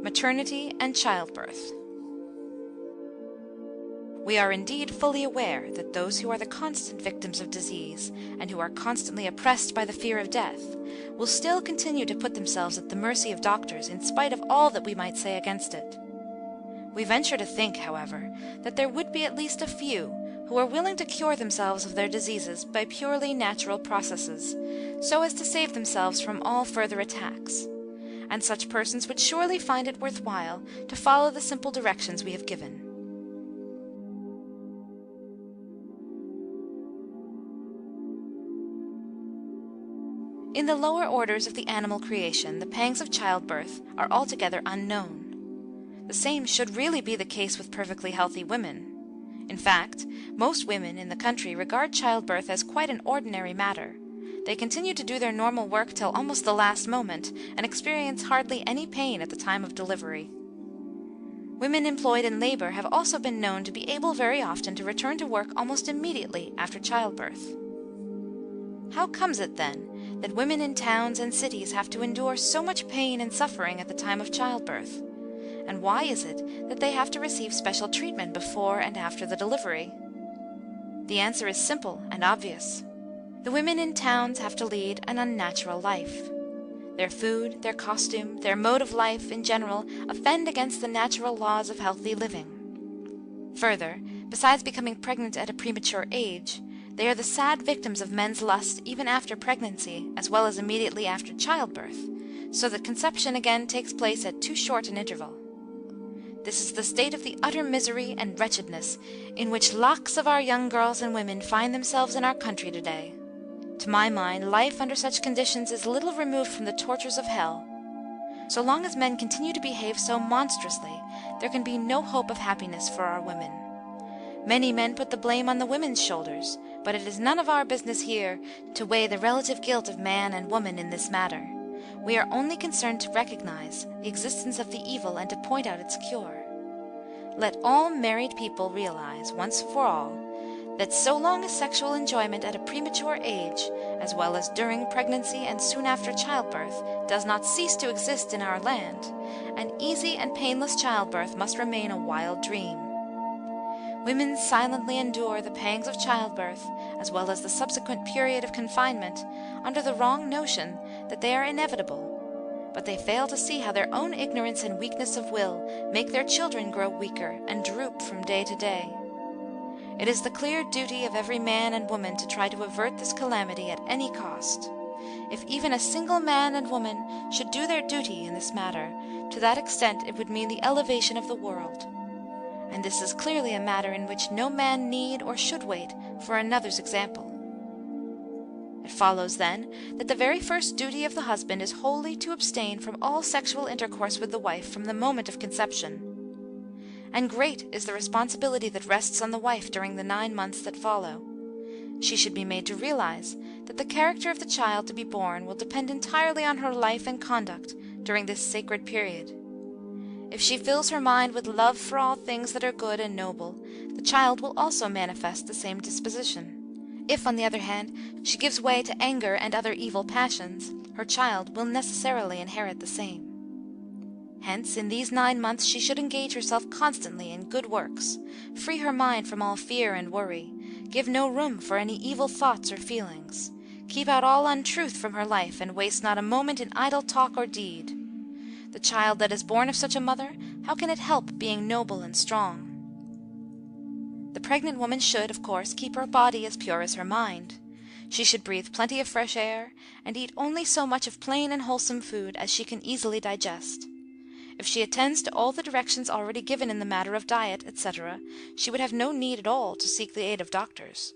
Maternity and childbirth. We are indeed fully aware that those who are the constant victims of disease, and who are constantly oppressed by the fear of death, will still continue to put themselves at the mercy of doctors in spite of all that we might say against it. We venture to think, however, that there would be at least a few who are willing to cure themselves of their diseases by purely natural processes, so as to save themselves from all further attacks, and such persons would surely find it worthwhile to follow the simple directions we have given. In the lower orders of the animal creation, the pangs of childbirth are altogether unknown. The same should really be the case with perfectly healthy women. In fact, most women in the country regard childbirth as quite an ordinary matter. They continue to do their normal work till almost the last moment, and experience hardly any pain at the time of delivery. Women employed in labor have also been known to be able very often to return to work almost immediately after childbirth. How comes it, then, that women in towns and cities have to endure so much pain and suffering at the time of childbirth? And why is it that they have to receive special treatment before and after the delivery? The answer is simple and obvious. The women in towns have to lead an unnatural life. Their food, their costume, their mode of life in general offend against the natural laws of healthy living. Further, besides becoming pregnant at a premature age, they are the sad victims of men's lust even after pregnancy, as well as immediately after childbirth, so that conception again takes place at too short an interval. This is the state of the utter misery and wretchedness in which lakhs of our young girls and women find themselves in our country today. To my mind, life under such conditions is little removed from the tortures of hell. So long as men continue to behave so monstrously, there can be no hope of happiness for our women. Many men put the blame on the women's shoulders, but it is none of our business here to weigh the relative guilt of man and woman in this matter. We are only concerned to recognize the existence of the evil and to point out its cure. Let all married people realize, once for all, that so long as sexual enjoyment at a premature age, as well as during pregnancy and soon after childbirth, does not cease to exist in our land, an easy and painless childbirth must remain a wild dream. Women silently endure the pangs of childbirth, as well as the subsequent period of confinement, under the wrong notion that they are inevitable, but they fail to see how their own ignorance and weakness of will make their children grow weaker and droop from day to day. It is the clear duty of every man and woman to try to avert this calamity at any cost. If even a single man and woman should do their duty in this matter, to that extent it would mean the elevation of the world. And this is clearly a matter in which no man need or should wait for another's example. It follows, then, that the very first duty of the husband is wholly to abstain from all sexual intercourse with the wife from the moment of conception. And great is the responsibility that rests on the wife during the 9 months that follow. She should be made to realize that the character of the child to be born will depend entirely on her life and conduct during this sacred period. If she fills her mind with love for all things that are good and noble, the child will also manifest the same disposition. If, on the other hand, she gives way to anger and other evil passions, her child will necessarily inherit the same. Hence, in these 9 months she should engage herself constantly in good works, free her mind from all fear and worry, give no room for any evil thoughts or feelings, keep out all untruth from her life, and waste not a moment in idle talk or deed. The child that is born of such a mother, how can it help being noble and strong? The pregnant woman should, of course, keep her body as pure as her mind. She should breathe plenty of fresh air, and eat only so much of plain and wholesome food as she can easily digest. If she attends to all the directions already given in the matter of diet, etc., she would have no need at all to seek the aid of doctors.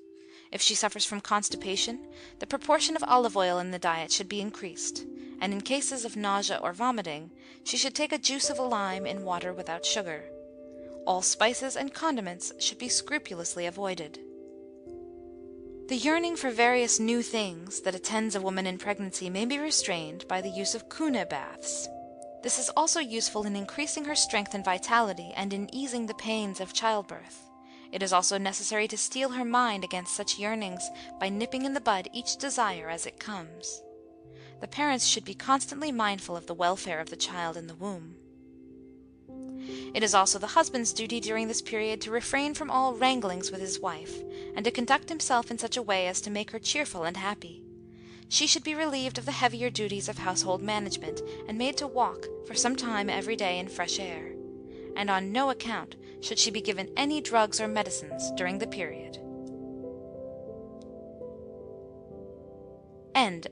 If she suffers from constipation, the proportion of olive oil in the diet should be increased, and in cases of nausea or vomiting, she should take a juice of a lime in water without sugar. All spices and condiments should be scrupulously avoided. The yearning for various new things that attends a woman in pregnancy may be restrained by the use of kuna baths. This is also useful in increasing her strength and vitality, and in easing the pains of childbirth. It is also necessary to steel her mind against such yearnings by nipping in the bud each desire as it comes. The parents should be constantly mindful of the welfare of the child in the womb. It is also the husband's duty during this period to refrain from all wranglings with his wife, and to conduct himself in such a way as to make her cheerful and happy. She should be relieved of the heavier duties of household management, and made to walk for some time every day in fresh air. And on no account should she be given any drugs or medicines during the period. End